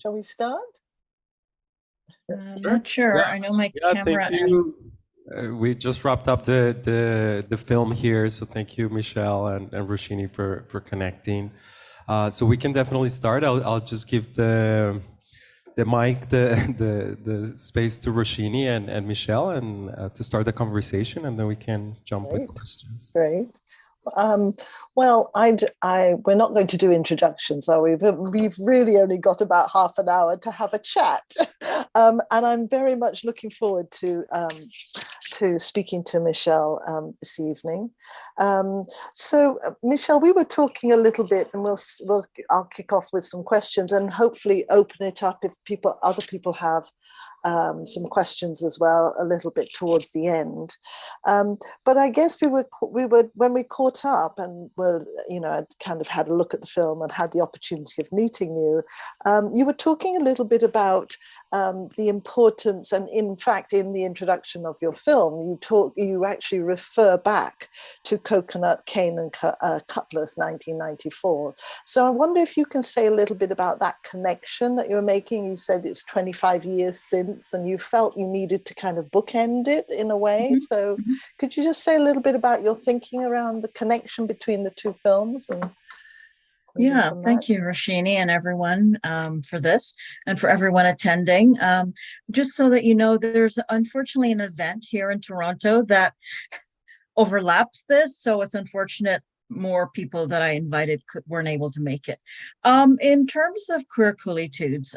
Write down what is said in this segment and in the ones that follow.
Shall we start? I'm not sure. Yeah. I know my Yeah, camera. thank you. We just wrapped up the film here, so thank you, Michelle and Roshini for connecting. So we can definitely start. I'll just give the mic, the space to Roshini and Michelle, and to start the conversation, and then we can jump with questions. Great. Well, we're not going to do introductions, are we? But we've really only got about half an hour to have a chat, and I'm very much looking forward to speaking to Michelle this evening. So, Michelle, we were talking a little bit, and I'll kick off with some questions, and hopefully open it up if other people have some questions as well, a little bit towards the end. But I guess we were when we caught up and I'd kind of had a look at the film and had the opportunity of meeting you. You were talking a little bit about the importance, and in fact, in the introduction of your film, you actually refer back to Coconut, Cane and Cutlass, 1994. So I wonder if you can say a little bit about that connection that you're making. You said it's 25 years since, and you felt you needed to kind of bookend it in a way. Mm-hmm. So could you just say a little bit about your thinking around the connection between the two films? Yeah, thank you, Roshini, and everyone for this, and for everyone attending. Just so that you know, there's unfortunately an event here in Toronto that overlaps this, so it's unfortunate more people that I invited weren't able to make it. In terms of queer Coolie-Tudes,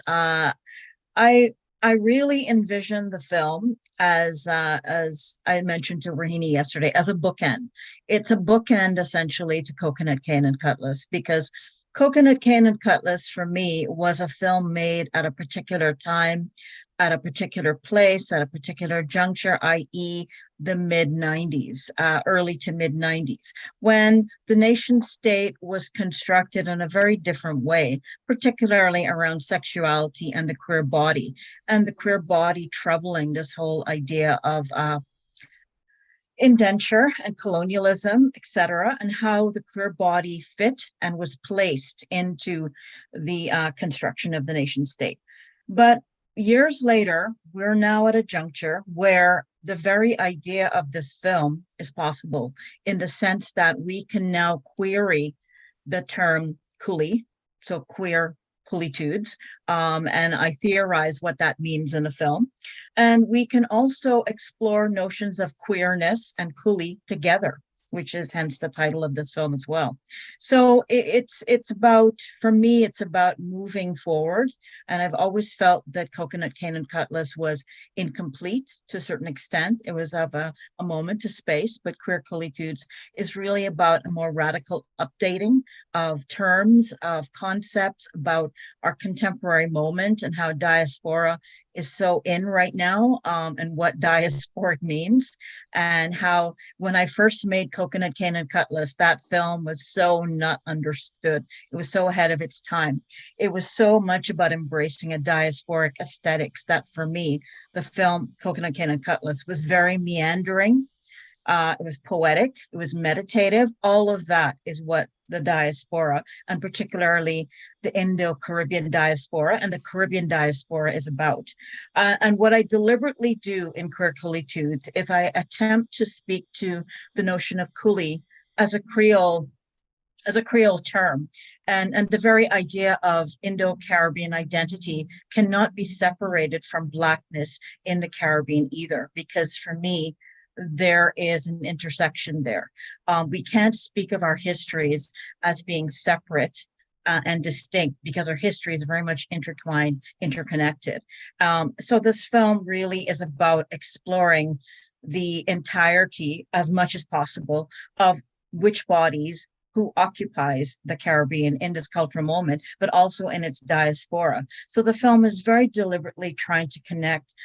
I really envision the film as I mentioned to Rohini yesterday, as a bookend. It's a bookend essentially to Coconut, Cane and Cutlass, because Coconut, Cane and Cutlass for me was a film made at a particular time, at a particular place, at a particular juncture, i.e. the mid-90s, early to mid-90s, when the nation state was constructed in a very different way, particularly around sexuality and the queer body, and the queer body troubling this whole idea of indenture and colonialism, etc., and how the queer body fit and was placed into the construction of the nation state. But years later, we're now at a juncture where the very idea of this film is possible, in the sense that we can now query the term coolie, so queer Coolie-Tudes, and I theorize what that means in a film. And we can also explore notions of queerness and coolie together, which is hence the title of this film as well. So it's about, for me, it's about moving forward. And I've always felt that Coconut, Cane and Cutlass was incomplete to a certain extent. It was of a moment to space, but Queer Coolie-Tudes is really about a more radical updating of terms, of concepts, about our contemporary moment and how diaspora is so in right now, and what diasporic means, and how when I first made Coconut, Cane and Cutlass, that film was so not understood. It was so ahead of its time. It was so much about embracing a diasporic aesthetics that for me, the film Coconut, Cane and Cutlass was very meandering. It was poetic, it was meditative. All of that is what the diaspora, and particularly the Indo-Caribbean diaspora and the Caribbean diaspora, is about. And what I deliberately do in Queer Coolie-Tudes is I attempt to speak to the notion of coolie as a Creole term. And the very idea of Indo-Caribbean identity cannot be separated from Blackness in the Caribbean either, because for me, there is an intersection there. We can't speak of our histories as being separate and distinct, because our history is very much intertwined, interconnected. So this film really is about exploring the entirety, as much as possible, of which bodies, who occupies the Caribbean in this cultural moment, but also in its diaspora. So the film is very deliberately trying to connect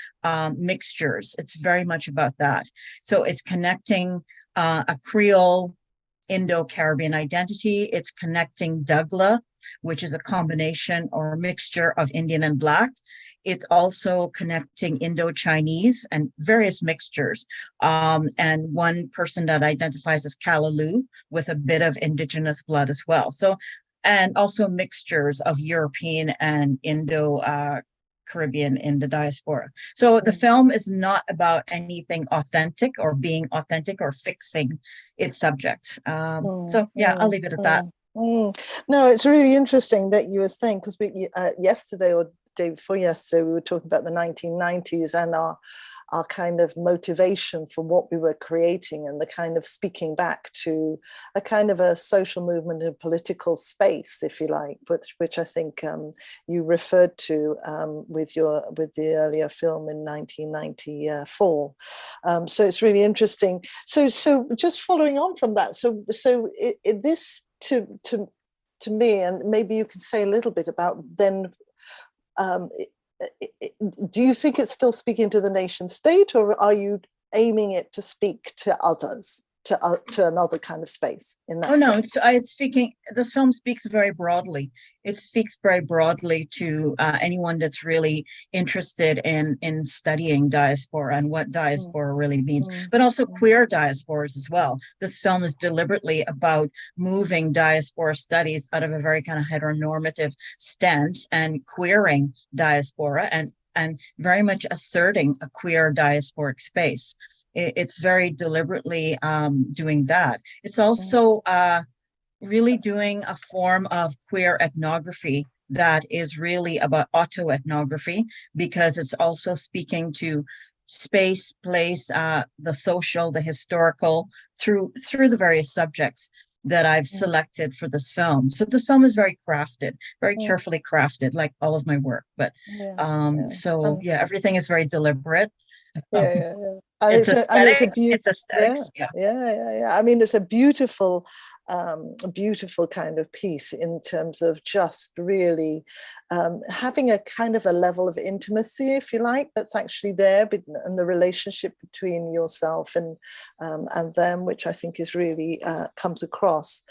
mixtures. It's very much about that. So it's connecting a Creole Indo-Caribbean identity. It's connecting dougla, which is a combination or a mixture of Indian and Black. It's also connecting Indo-Chinese and various mixtures. And one person that identifies as callaloo with a bit of indigenous blood as well. So and also mixtures of European and Indo-Caribbean in the diaspora. So the film is not about anything authentic or being authentic or fixing its subjects. So yeah, I'll leave it at that. No, it's really interesting that you were saying, because yesterday or day before yesterday, we were talking about the 1990s and our kind of motivation for what we were creating, and the kind of speaking back to a kind of a social movement and political space, if you like, which I think you referred to with the earlier film in 1994. So it's really interesting. So just following on from that, so this to me, and maybe you can say a little bit about then. Do you think it's still speaking to the nation state, or are you aiming it to speak to others, to another kind of space in that? Oh no, it's speaking. This film speaks very broadly. It speaks very broadly to anyone that's really interested in studying diaspora and what diaspora really means, but also queer diasporas as well. This film is deliberately about moving diaspora studies out of a very kind of heteronormative stance and queering diaspora and very much asserting a queer diasporic space. It's very deliberately doing that. It's also really doing a form of queer ethnography that is really about autoethnography, because it's also speaking to space, place, the social, the historical, through the various subjects that I've selected for this film. So this film is very crafted, very carefully crafted, like all of my work. But so everything is very deliberate. And it's aesthetics. It's aesthetics. I mean, it's a beautiful kind of piece in terms of just really having a kind of a level of intimacy, if you like, that's actually there, and the relationship between yourself and them, which I think is really comes across.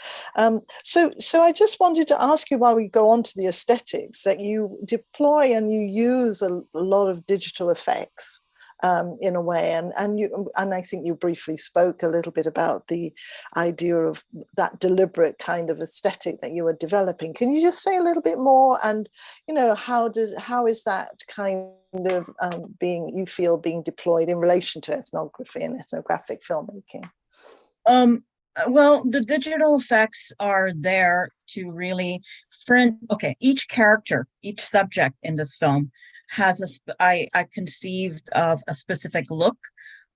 So I just wanted to ask you, while we go on to the aesthetics, that you deploy and you use a lot of digital effects. In a way, and I think you briefly spoke a little bit about the idea of that deliberate kind of aesthetic that you were developing. Can you just say a little bit more? And how is that kind of being deployed in relation to ethnography and ethnographic filmmaking? Well, the digital effects are there to really each character, each subject in this film has I conceived of a specific look,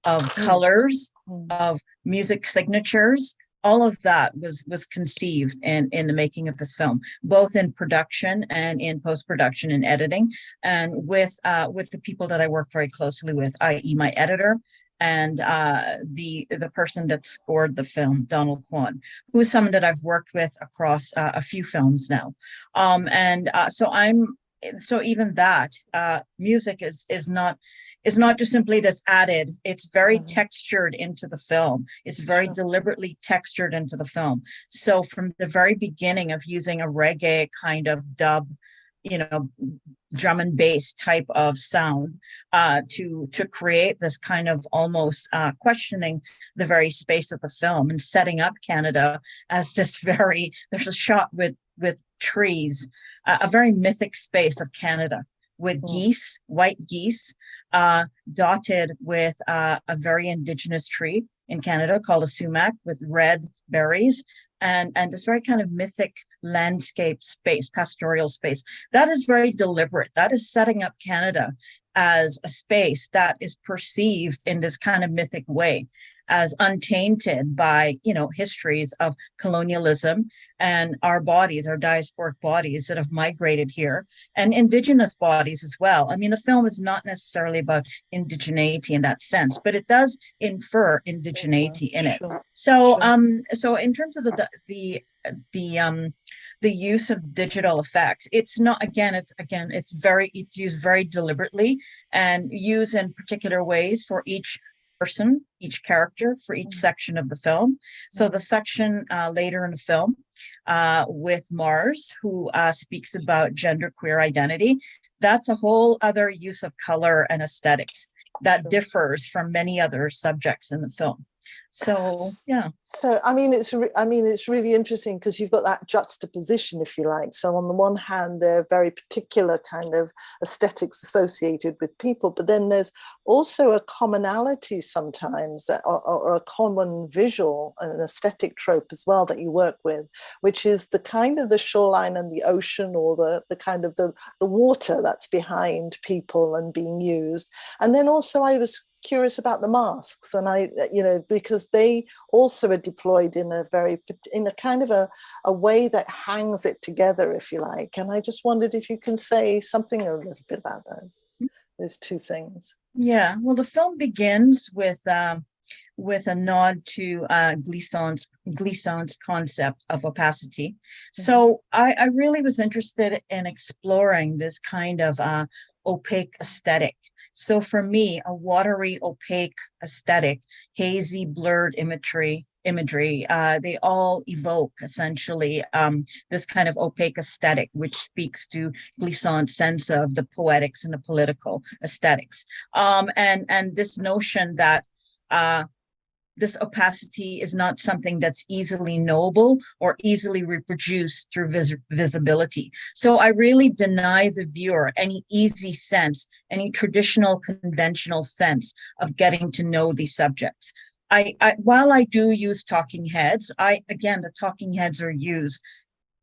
of colors, of music signatures. All of that was conceived in the making of this film, both in production and in post-production and editing, and with the people that I work very closely with, i.e. my editor and the person that scored the film, Donald Kwan, who is someone that I've worked with across a few films now. So even that music is not just simply this added. It's very textured into the film. It's very deliberately textured into the film. So from the very beginning of using a reggae kind of dub, drum and bass type of sound to create this kind of almost questioning the very space of the film and setting up Canada as this there's a shot with trees, a very mythic space of Canada with geese, white geese, dotted with a very indigenous tree in Canada called a sumac with red berries, and this very kind of mythic landscape space, pastoral space. That is very deliberate. That is setting up Canada as a space that is perceived in this kind of mythic way, as untainted by, histories of colonialism and our bodies, our diasporic bodies that have migrated here, and indigenous bodies as well. I mean, the film is not necessarily about indigeneity in that sense, but it does infer indigeneity in it. So in terms of the use of digital effects, it's used very deliberately and used in particular ways for each person, each character, for each section of the film. So the section later in the film with Mars, who speaks about genderqueer identity, that's a whole other use of color and aesthetics that differs from many other subjects in the film. So, yeah. So, I mean, it's really interesting because you've got that juxtaposition, if you like. So on the one hand, there are very particular kind of aesthetics associated with people, but then there's also a commonality sometimes, or a common visual, an aesthetic trope as well that you work with, which is the kind of the shoreline and the ocean, or the kind of the water that's behind people and being used. And then also I was curious about the masks, and because they also are deployed in a kind of a way that hangs it together, if you like. And I just wondered if you can say something a little bit about those two things. Yeah, well, the film begins with a nod to Glissant's concept of opacity. Mm-hmm. So I really was interested in exploring this kind of opaque aesthetic. So for me, a watery, opaque aesthetic, hazy, blurred imagery, they all evoke essentially this kind of opaque aesthetic, which speaks to Glissant's sense of the poetics and the political aesthetics. And this notion that this opacity is not something that's easily knowable or easily reproduced through visibility. So I really deny the viewer any easy sense, any traditional, conventional sense of getting to know these subjects. While I do use talking heads, the talking heads are used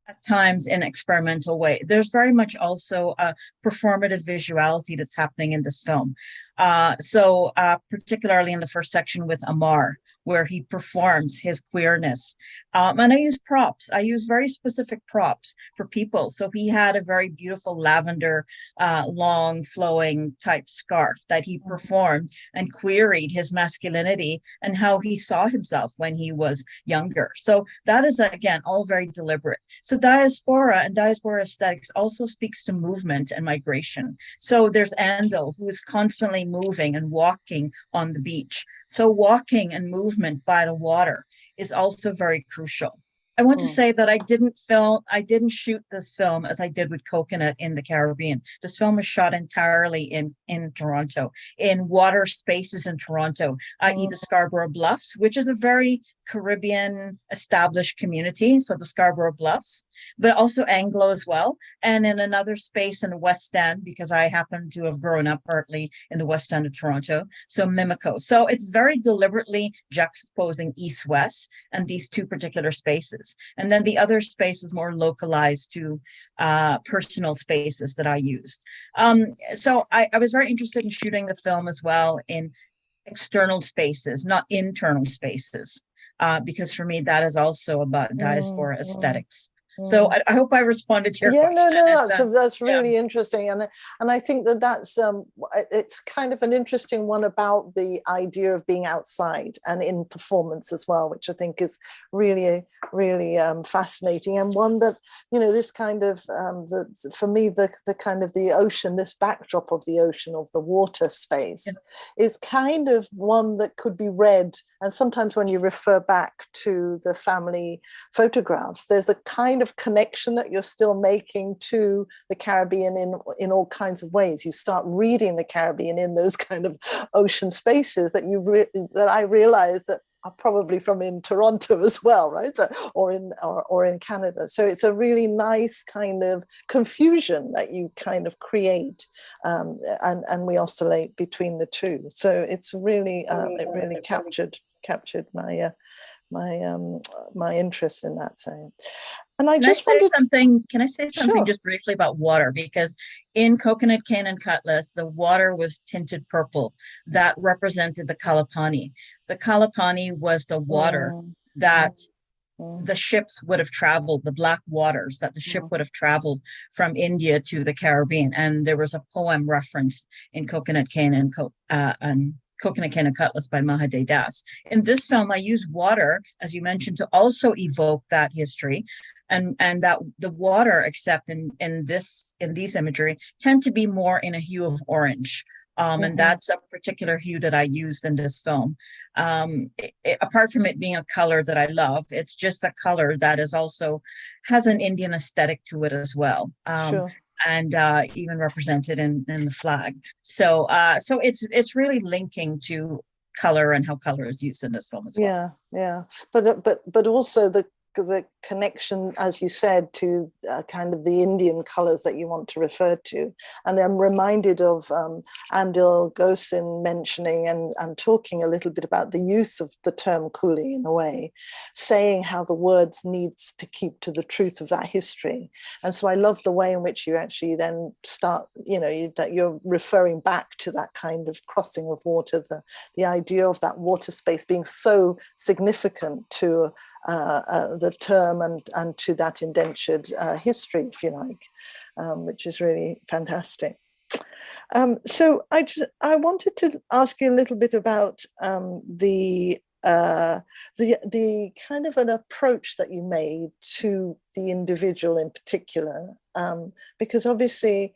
at times in an experimental way. There's very much also a performative visuality that's happening in this film. Particularly in the first section with Amar, where he performs his queerness. And I use props. I use very specific props for people. So he had a very beautiful lavender, long flowing type scarf that he performed and queried his masculinity and how he saw himself when he was younger. So that is, again, all very deliberate. So diaspora and diaspora aesthetics also speaks to movement and migration. So there's Andal, who is constantly moving and walking on the beach. So walking and movement by the water is also very crucial. I want to say that I didn't shoot this film as I did with Coconut in the Caribbean. This film was shot entirely in Toronto, in water spaces in Toronto, i.e. the Scarborough Bluffs, which is a very Caribbean established community, so the Scarborough Bluffs, but also Anglo as well, and in another space in the West End, because I happen to have grown up partly in the West End of Toronto, so Mimico. So it's very deliberately juxtaposing East-West and these two particular spaces. And then the other space is more localized to personal spaces that I used. So I was very interested in shooting the film as well in external spaces, not internal spaces. Because for me, that is also about diaspora aesthetics. So I hope I responded to your question. No, that's really interesting, and I think that's it's kind of an interesting one about the idea of being outside and in performance as well, which I think is really fascinating, and one that this kind of for me the kind of the ocean, this backdrop of the ocean, of the water space, is kind of one that could be read. And sometimes when you refer back to the family photographs, there's a kind of connection that you're still making to the Caribbean in all kinds of ways. You start reading the Caribbean in those kind of ocean spaces that I realize that are probably from in Toronto as well, right? So, or in Canada. So it's a really nice kind of confusion that you kind of create, and we oscillate between the two. So it's really it really captured my my interest in that thing. And I just wanted something. Can I say something Sure. just briefly about water? Because in Coconut Cane and Cutlass, the water was tinted purple. That represented the Kalapani. The Kalapani was the water that the ships would have traveled, the black waters that the ship would have traveled from India to the Caribbean. And there was a poem referenced in Coconut Cane and Coconut Cane and Cutlass by Mahaday Das. In this film, I use water, as you mentioned, to also evoke that history, and that the water, except in these imagery, tend to be more in a hue of orange. And that's a particular hue that I used in this film. Apart from it being a color that I love, it's just a color that is also has an Indian aesthetic to it as well. Sure. And even represented in the flag. So it's really linking to color and how color is used in this film as well. Yeah. But also the connection, as you said, to kind of the Indian colors that you want to refer to. And I'm reminded of Andil Gosin mentioning and talking a little bit about the use of the term coolie in a way, saying how the words needs to keep to the truth of that history. And so I love the way in which you actually then start, that you're referring back to that kind of crossing of water, the idea of that water space being so significant to the term and to that indentured history, if you like, which is really fantastic. So I wanted to ask you a little bit about the kind of an approach that you made to the individual in particular, because obviously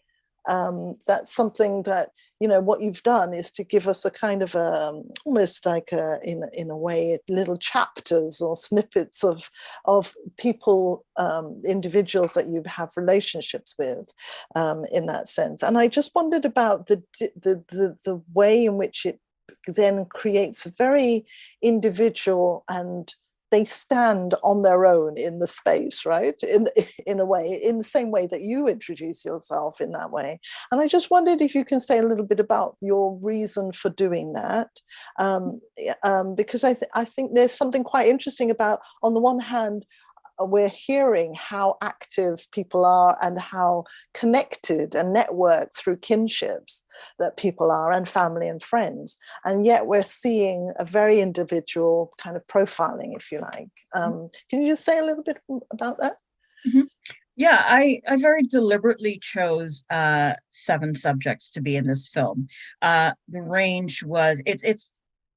that's something that, what you've done is to give us a kind of almost like in a way, little chapters or snippets of people, individuals that you have relationships with, in that sense. And I just wondered about the way in which it then creates a very individual, and they stand on their own in the space, right? In a way, in the same way that you introduce yourself in that way. And I just wondered if you can say a little bit about your reason for doing that, because I think there's something quite interesting about, on the one hand, we're hearing how active people are and how connected and networked through kinships that people are, and family and friends. And yet we're seeing a very individual kind of profiling, if you like. Can you just say a little bit about that? Mm-hmm. Yeah, I very deliberately chose 7 subjects to be in this film. The range was,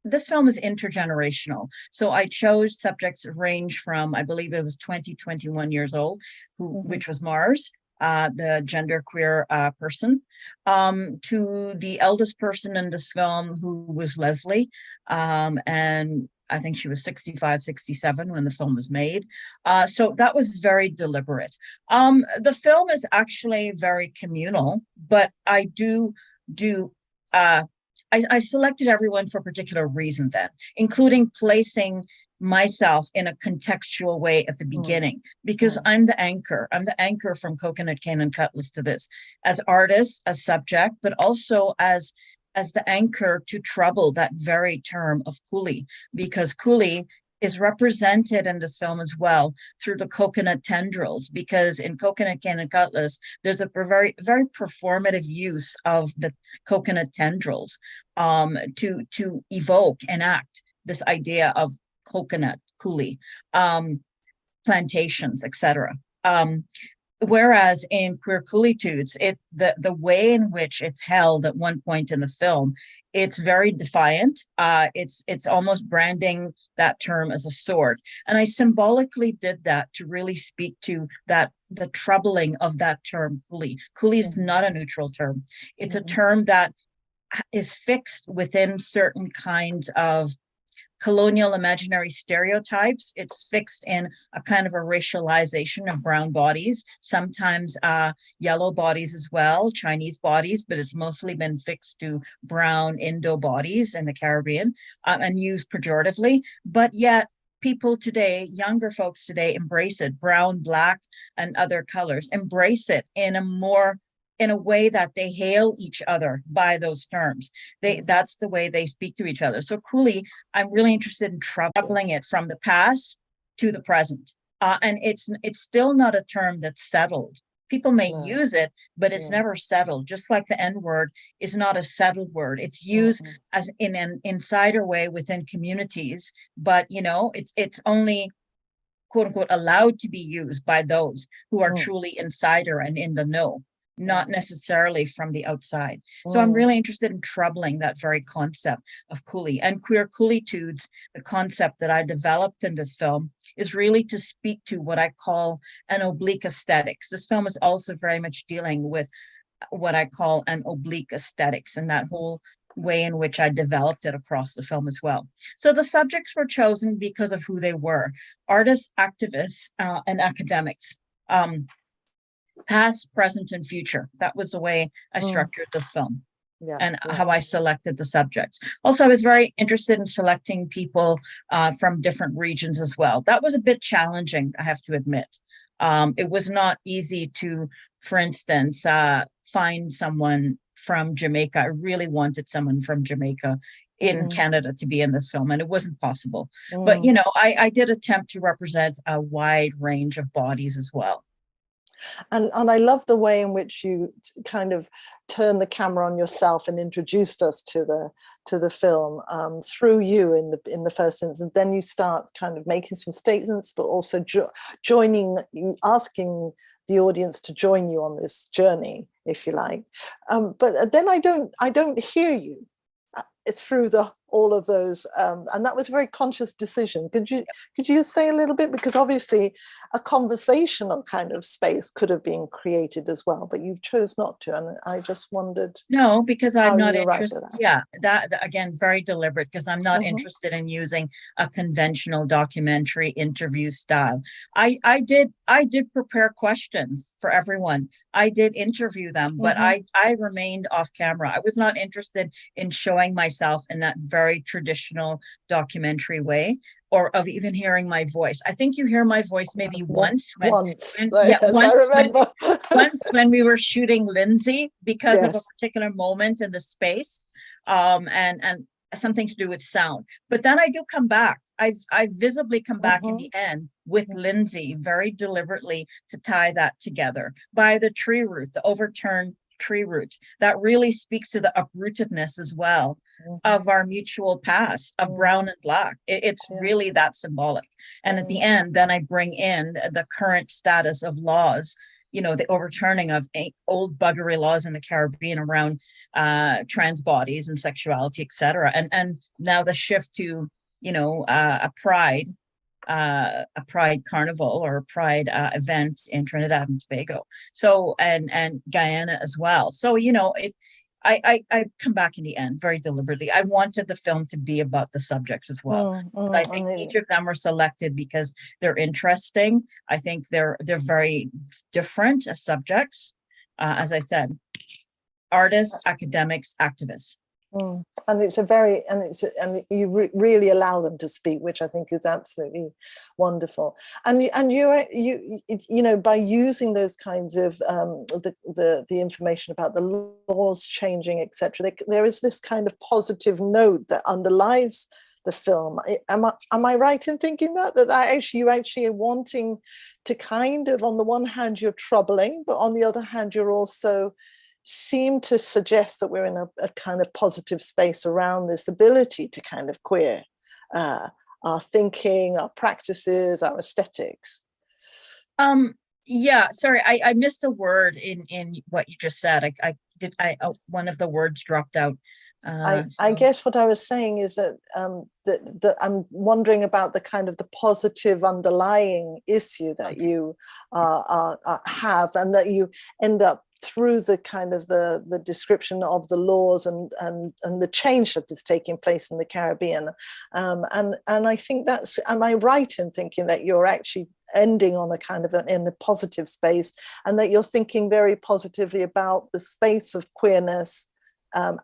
this film is intergenerational. So I chose subjects range from, I believe it was 21 years old, which was Mars, the genderqueer person, to the eldest person in this film, who was Leslie. And I think she was 65, 67 when the film was made. So that was very deliberate. The film is actually very communal, but I I selected everyone for a particular reason then, including placing myself in a contextual way at the beginning, because I'm the anchor. I'm the anchor from Coconut Cane and Cutlass to this, as artist, as subject, but also as the anchor to trouble that very term of coolie, because coolie is represented in this film as well through the coconut tendrils, because in Coconut Cane and Cutlass, there's a very, very performative use of the coconut tendrils to evoke, enact this idea of coconut, coolie, plantations, etc. Whereas in Queer Coolie-Tudes, the way in which it's held at one point in the film, it's very defiant. It's almost branding that term as a sword. And I symbolically did that to really speak to the troubling of that term, coolie. Coolie is not a neutral term. It's a term that is fixed within certain kinds of colonial imaginary stereotypes. It's fixed in a kind of a racialization of brown bodies, sometimes yellow bodies as well, Chinese bodies, but it's mostly been fixed to brown Indo bodies in the Caribbean, and used pejoratively. But yet people today, younger folks today, embrace it. Brown, black, and other colors embrace it in a way that they hail each other by those terms. That's the way they speak to each other. So coolie, I'm really interested in troubling it from the past to the present. And it's still not a term that's settled. People may use it, but it's never settled. Just like the N-word is not a settled word. It's used as in an insider way within communities, but it's only quote unquote allowed to be used by those who are truly insider and in the know, not necessarily from the outside. So I'm really interested in troubling that very concept of coolie. And Queer Coolie-Tudes, the concept that I developed in this film, is really to speak to what I call an oblique aesthetics. This film is also very much dealing with what I call an oblique aesthetics, and that whole way in which I developed it across the film as well. So the subjects were chosen because of who they were: artists, activists, and academics. Past, present, and future. That was the way I structured this film. and how I selected the subjects. Also, I was very interested in selecting people from different regions as well. That was a bit challenging, I have to admit. It was not easy to, for instance, find someone from Jamaica. I really wanted someone from Jamaica in Canada to be in this film, and it wasn't possible. But, you know, I did attempt to represent a wide range of bodies as well. And I love the way in which you kind of turned the camera on yourself and introduced us to the film through you in the first instance. And then you start kind of making some statements, but also asking the audience to join you on this journey, if you like. But then I don't hear you. It's through all of those, and that was a very conscious decision. Could you say a little bit, because obviously a conversational kind of space could have been created as well, but you chose not to, and I just wondered. No, because I'm not interested. Yeah, that again, very deliberate, because I'm not interested in using a conventional documentary interview style. I did prepare questions for everyone. I did interview them, but I remained off camera. I was not interested in showing myself in that very traditional documentary way, or of even hearing my voice. I think you hear my voice maybe once. Once when we were shooting Lindsay, because of a particular moment in the space, and something to do with sound. But then I do come back. I visibly come back in the end with Lindsay, very deliberately, to tie that together by the tree root, the overturned tree root. That really speaks to the uprootedness as well of our mutual past of brown and black. It's really that symbolic. And at the end, then I bring in the current status of laws, you know, the overturning of old buggery laws in the Caribbean around trans bodies and sexuality, etc. And now the shift to, you know, a pride carnival or a pride event in Trinidad and Tobago. So, and Guyana as well. So, you know, I come back in the end very deliberately. I wanted the film to be about the subjects as well. I think each of them were selected because they're interesting. I think they're very different as subjects. As I said, artists, academics, activists. And you really allow them to speak, which I think is absolutely wonderful. And you know, by using those kinds of the information about the laws changing, etc., there is this kind of positive note that underlies the film. Am I right in thinking that you actually are wanting to kind of, on the one hand, you're troubling, but on the other hand, you're also seem to suggest that we're in a kind of positive space around this ability to kind of queer our thinking, our practices, our aesthetics. Yeah, sorry, I missed a word in what you just said. One of the words dropped out. I guess what I was saying is that that I'm wondering about the kind of the positive underlying issue that you have, and that you end up through the kind of the description of the laws and the change that is taking place in the Caribbean, and I think that's, am I right in thinking that you're actually ending on a kind of in a positive space, and that you're thinking very positively about the space of queerness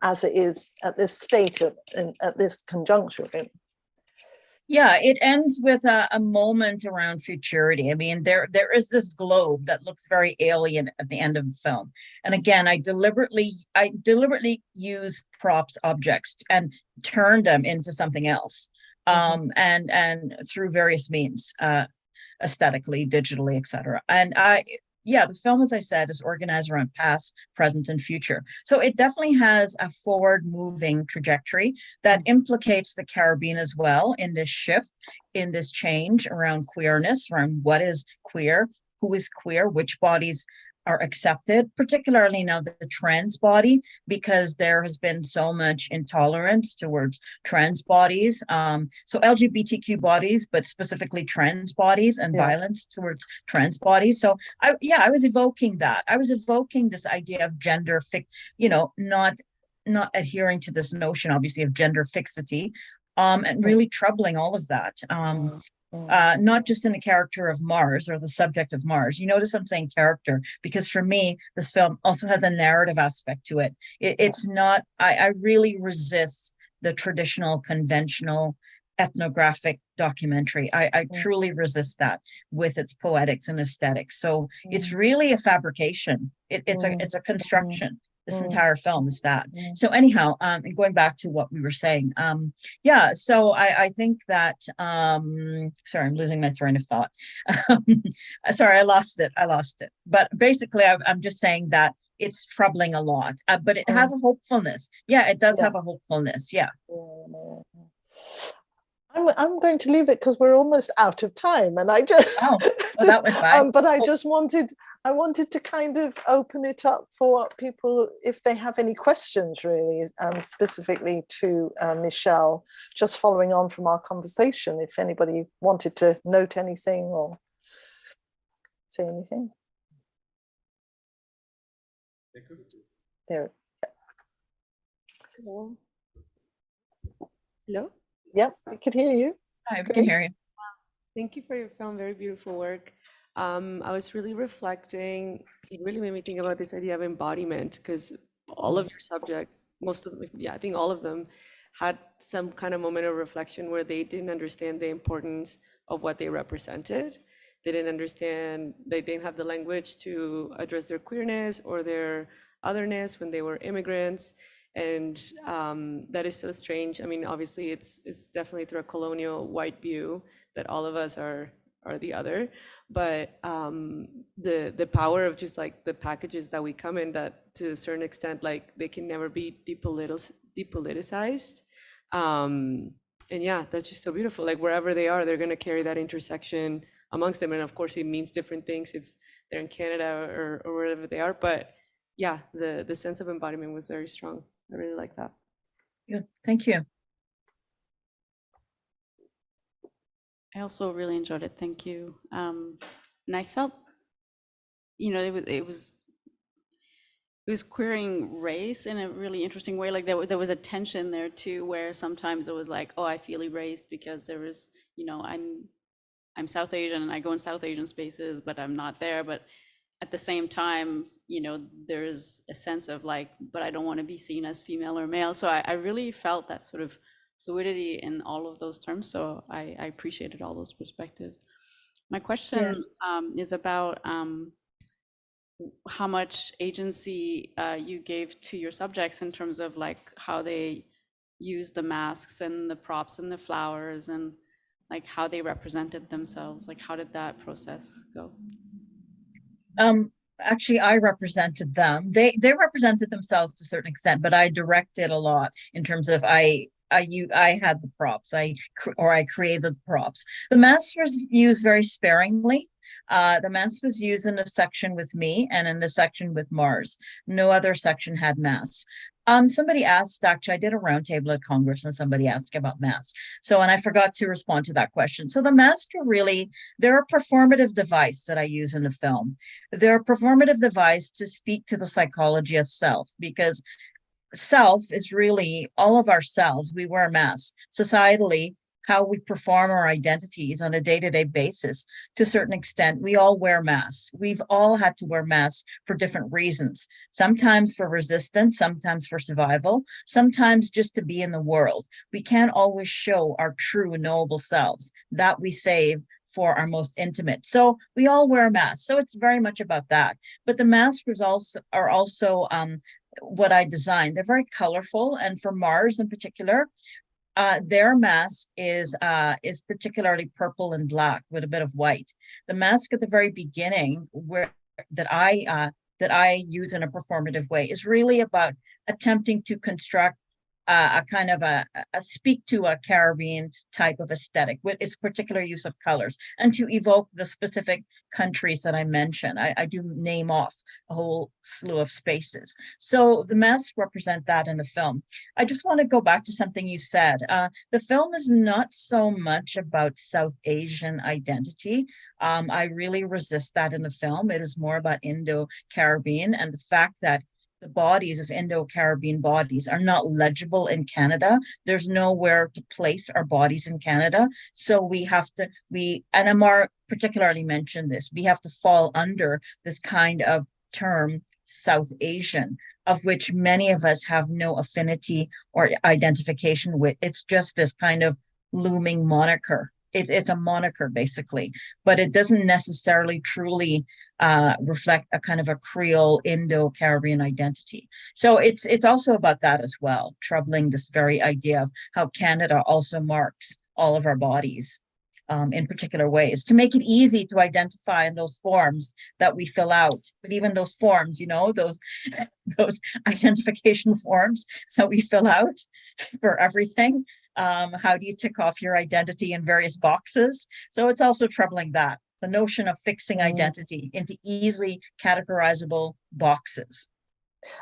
as it is at this state at this conjuncture? Yeah, it ends with a moment around futurity. I mean, there is this globe that looks very alien at the end of the film. And again, I deliberately use props, objects, and turn them into something else. And through various means, aesthetically, digitally, etc. And the film, as I said, is organized around past, present, and future. So it definitely has a forward-moving trajectory that implicates the Caribbean as well in this shift, in this change around queerness, around what is queer, who is queer, which bodies are accepted, particularly now the trans body, because there has been so much intolerance towards trans bodies. So LGBTQ bodies, but specifically trans bodies, and violence towards trans bodies. So I was evoking that. I was evoking this idea of gender not adhering to this notion, obviously, of gender fixity, and really troubling all of that. not just in a character of Mars or the subject of Mars. You notice I'm saying character because for me, this film also has a narrative aspect to it. It's not, I really resist the traditional, conventional ethnographic documentary. I truly resist that with its poetics and aesthetics. So it's really a fabrication. It's a construction. This entire film is that. So anyhow, and going back to what we were saying, yeah, so I think that, sorry, I'm losing my train of thought. Sorry, I lost it. But basically, I'm just saying that it's troubling a lot, but it has a hopefulness. Yeah, it does have a hopefulness. Yeah. I'm going to leave it because we're almost out of time, and I just well, that went by. But I just wanted to kind of open it up for people if they have any questions, really, specifically to Michelle. Just following on from our conversation, if anybody wanted to note anything or say anything. There. Hello. Yep, we can hear you. Hi, we can hear you. Thank you for your film. Very beautiful work. I was really reflecting. It really made me think about this idea of embodiment because all of your subjects, most of them, I think all of them had some kind of moment of reflection where they didn't understand the importance of what they represented. They didn't understand, they didn't have the language to address their queerness or their otherness when they were immigrants. And that is so strange. I mean, obviously, it's definitely through a colonial white view that all of us are the other. But the power of just like the packages that we come in, that to a certain extent, like they can never be depoliticized. And yeah, that's just so beautiful. Like wherever they are, they're going to carry that intersection amongst them. And of course, it means different things if they're in Canada or wherever they are. But yeah, the sense of embodiment was very strong. I really like that. Yeah, thank you. I also really enjoyed it. Thank you. And I felt, it was queering race in a really interesting way. Like there was a tension there too, where sometimes it was like, oh, I feel erased because there was, I'm South Asian and I go in South Asian spaces, but I'm not there. But at the same time, there's a sense of like, but I don't want to be seen as female or male. So I really felt that sort of fluidity in all of those terms. So I appreciated all those perspectives. My question is about how much agency you gave to your subjects in terms of like how they use the masks and the props and the flowers and like how they represented themselves. Like how did that process go? Actually, I represented them. They represented themselves to a certain extent, but I directed a lot in terms of I had the props. I created the props. The mask was used very sparingly. The mask was used in a section with me and in the section with Mars. No other section had masks. Somebody asked, actually, I did a roundtable at Congress and somebody asked about masks. And I forgot to respond to that question. So the masks are really, they're a performative device that I use in the film. They're a performative device to speak to the psychology of self, because self is really all of ourselves. We wear masks. Societally, how we perform our identities on a day-to-day basis, to a certain extent, we all wear masks. We've all had to wear masks for different reasons. Sometimes for resistance, sometimes for survival, sometimes just to be in the world. We can't always show our true and knowable selves that we save for our most intimate. So we all wear masks. So it's very much about that. But the masks are also what I designed. They're very colorful. And for Mars in particular, their mask is particularly purple and black with a bit of white. The mask at the very beginning, that I use in a performative way, is really about attempting to construct a kind of a speak to a Caribbean type of aesthetic with its particular use of colors, and to evoke the specific countries that I mentioned. I do name off a whole slew of spaces. So the masks represent that in the film. I just want to go back to something you said. The film is not so much about South Asian identity. I really resist that in the film. It is more about Indo-Caribbean and the fact that the bodies of Indo-Caribbean bodies are not legible in Canada. There's nowhere to place our bodies in Canada. So we have to, and Amar particularly mentioned this, we have to fall under this kind of term, South Asian, of which many of us have no affinity or identification with. It's just this kind of looming moniker. It's a moniker, basically, but it doesn't necessarily truly reflect a kind of a Creole Indo-Caribbean identity. So it's also about that as well, troubling this very idea of how Canada also marks all of our bodies in particular ways to make it easy to identify in those forms that we fill out. But even those forms, you know, those identification forms that we fill out for everything. How do you tick off your identity in various boxes? So it's also troubling that the notion of fixing identity into easily categorizable boxes,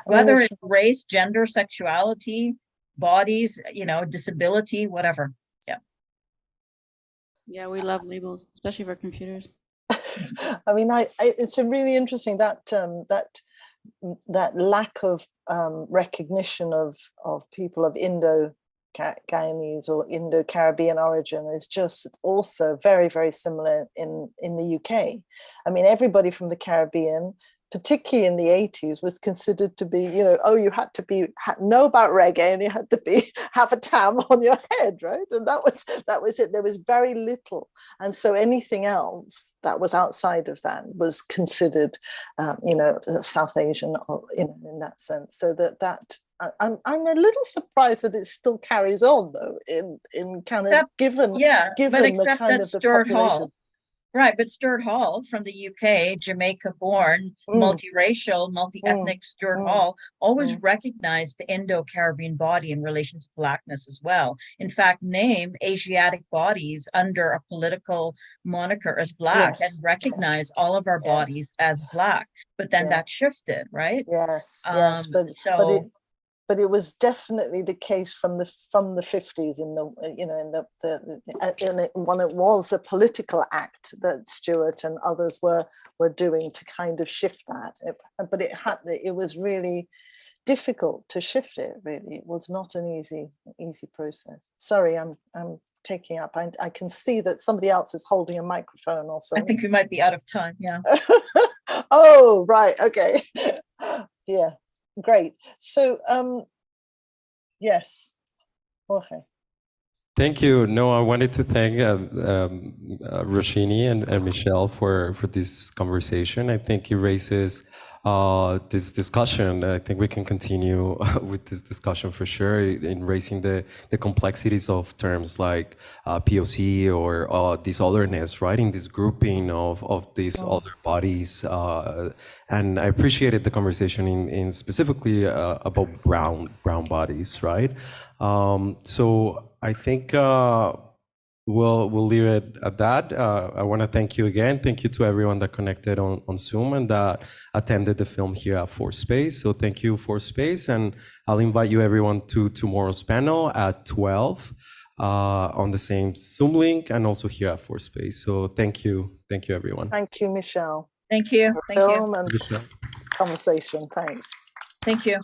whether it's race, gender, sexuality, bodies, you know, disability, whatever. Yeah. Yeah, we love labels, especially for computers. I mean, it's a really interesting that lack of recognition of people of Indo-Guyanese or Indo-Caribbean origin is just also very, very similar in the UK. I mean, everybody from the Caribbean, particularly in the 80s, was considered to be, you know, oh, you had to know about reggae and you had to have a tam on your head, right? And that was it. There was very little, and so anything else that was outside of that was considered, you know, South Asian, or in that sense. So that. I'm a little surprised that it still carries on though in Canada, given the kind of the population. Right, but Stuart Hall from the UK, Jamaica-born, multiracial, multi-ethnic Stuart Hall, always recognized the Indo-Caribbean body in relation to Blackness as well. In fact, named Asiatic bodies under a political moniker as Black and recognize all of our bodies as Black. But then that shifted, right? Yes, but it was definitely the case from the 50s when it was a political act that Stuart and others were doing to kind of shift that. But it was really difficult to shift it. Really, it was not an easy process. Sorry, I'm taking up. I can see that somebody else is holding a microphone or something. I think we might be out of time. Yeah. Oh, right. Okay. Yeah. Great. So, yes, Jorge. Thank you. No, I wanted to thank Roshini and Michelle for this conversation. I think it raises this discussion. I think we can continue with this discussion for sure in raising the complexities of terms like POC or this otherness, right? In this grouping of these other bodies. And I appreciated the conversation in specifically about brown bodies, right? So I think we'll leave it at that. I want to thank you again. Thank you to everyone that connected on Zoom and that attended the film here at Four Space. So thank you, Four Space, and I'll invite you everyone to tomorrow's panel at 12 on the same Zoom link and also here at Four Space. So thank you everyone. Thank you, Michelle. Thank you. Film and conversation. Thanks. Thank you.